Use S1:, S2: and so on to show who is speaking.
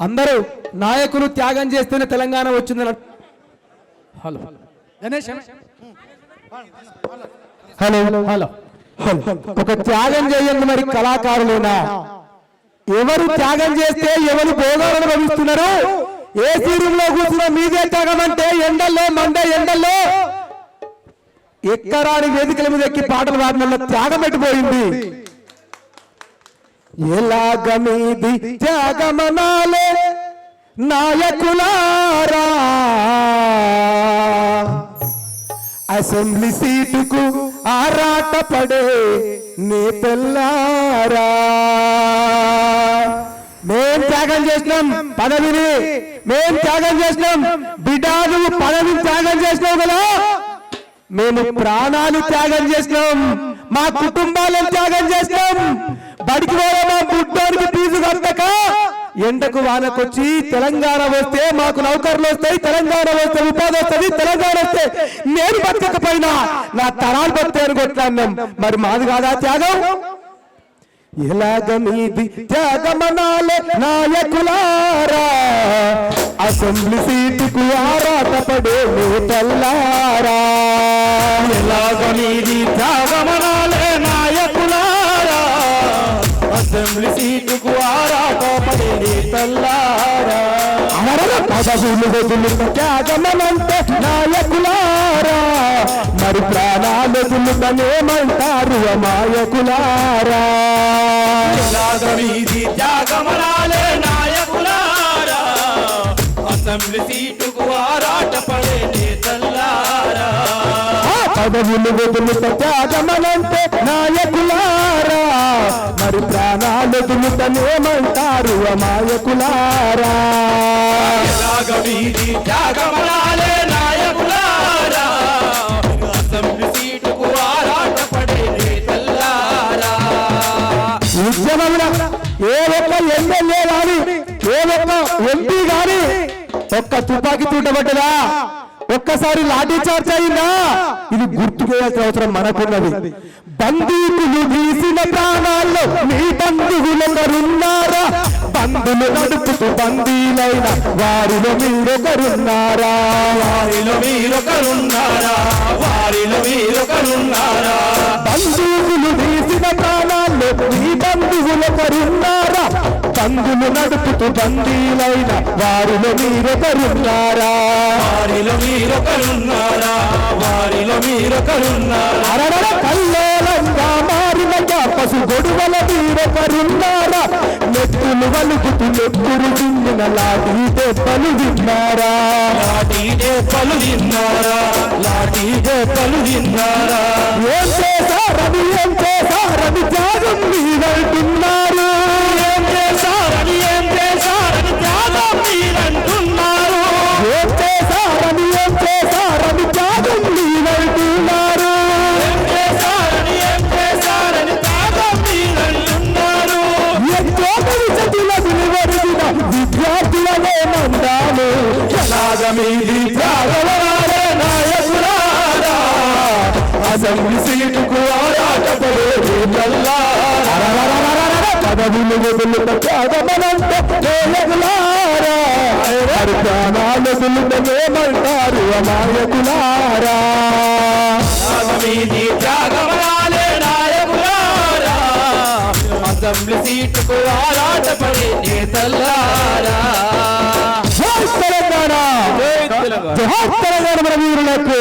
S1: అందరూ నాయకులు త్యాగం చేస్తేనే తెలంగాణ వచ్చిందని. హలో గణేష్, హలో హలో ఒక త్యాగం చేయండి మరి కళాకారులేనా? ఎవరు త్యాగం చేస్తే ఎవరు భోగాలను అనుభవిస్తున్నారు? ఏసీ రూమ్ లో కూర్చున్న మీదే త్యాగం అంటే ఎండల్లో మండే ఎండల్లో ఎక్కరాని వేదికల మీద ఎక్కి పాటలు పాడిన త్యాగం పెట్టిపోయింది. ఎలాగ మీది త్యాగమనాలే నాయకులారా, అసెంబ్లీ సీటుకు ఆరాట పడే నేతల్లారా. మేం త్యాగం చేసినాం పదవిని, మేం త్యాగం చేసినాం బిడ్డాలు పదవిని త్యాగం చేసినాం కదా. మేము ప్రాణాలు త్యాగం చేసినాం, మా కుటుంబాలను త్యాగం చేసినాం. బడికి పోయే మా బుడ్డోడికి ఫీజు కట్టక ఎండకు వానకొచ్చి తెలంగాణ వస్తే మాకు నౌకర్లు వస్తాయి, తెలంగాణ వస్తే ఉపాధి వస్తుంది, తెలంగాణ వస్తే నేను బతకపోయినా నా తరాలు బతాయని కొట్లాడినాం. మరి మాది కాదా త్యాగం? ఎలాగ మీది త్యాగమనాలే నాయకులారా, అసెంబ్లీ సీటుకు ఆరాటపడే నేతల్లారా. ఎలాగ మీది త్యాగమనాలే నాయకులారా, అసెంబ్లీ సీటుకు ఆరాటపడే నేతల్లారా. పదవులు వదులుత త్యాగమనంటే నాయకులారా, మరి ప్రాణాలు వదులుతనేమంటారు అమాయకులారా.
S2: వీధి త్యాగమనాలే నాయకులారా, అసెంబ్లీ సీటుకు ఆరాటపడే నేతల్లారా.
S1: పదవులు వదులుత త్యాగమనంటే నాయకులారా, మరి ప్రాణాలు వదులుతనేమంటారు అమాయకులారా.
S2: వీధి త్యాగమనాలే నాయకులారా, అసెంబ్లీ సీటుకు ఆరాటపడే నేతల్లారా.
S1: ఉద్యమంలో ఏ ఒక్క ఎమ్మెల్యే గాని, ఏ ఒక్క ఎంపీ గాని ఒక్క తుపాకీ తూటబడ్డదా, ఒక్కసారి లాఠీ చార్జ్ అయిందా? ఇది గుర్తుకేయాల్సిన అవసరం మనకున్నది. బందీకులు తీసిన ప్రాణాల్లో మీ బంధువులొకరున్నారా? బంధులు నడుపుతూ బందీలైన వారిలో మీరొకరున్నారా?
S2: వారిలో మీరొకరున్నారా? వారిలో మీరొకరున్నారా?
S1: బంధువులు తీసిన ప్రాణాల్లో మీ బంధువులొకరున్నారా? బంధులు నడుపుతూ బందీలైన వారిలో మీరొకరున్నారా?
S2: వారిలో మీరొకరున్నారా? వారిలో మీరొకరున్నారా?
S1: అరడర కల్లోలంగా మారిన పసు గొడువల మీరొకరున్నారా? నెత్తులు వలుగుతూ నెత్తురు తిన్న లాఠీ దెబ్బలు విన్నారా?
S2: లాఠీ దెబ్బలు విన్నారా? లాఠీ దెబ్బలు విన్నారా?
S1: ఏం చేశారని ఏం చేశారని త్యాగం మీరంటున్నారు?
S2: ఏం చేశారని ఏం చేశారని త్యాగం మీరంటున్నారు?
S1: ఏం చేశారని ఏం చేశారని త్యాగం మీరంటున్నారు?
S2: ఏం చేశారని ఏం చేశారని త్యాగం మీరంటున్నారు?
S1: విద్యార్థులనే మందాము
S2: ఎలాగ మీది త్యాగమనాలే నాయకులారా, అసెంబ్లీ సీటుకు ఆరాటపడే నేతల్లారా.
S1: పదవులు వదులుత త్యాగమనంటే నాయకులారా, మరి ప్రాణాలు వదులుతనేమంటారు అమాయకులారా.
S2: మీది త్యాగమనాలే నాయకులారా, అసెంబ్లీ సీటుకు ఆరాటపడే నేతల్లారా.
S1: జై తెలంగాణ, జై తెలంగాణ మన వీరులకు.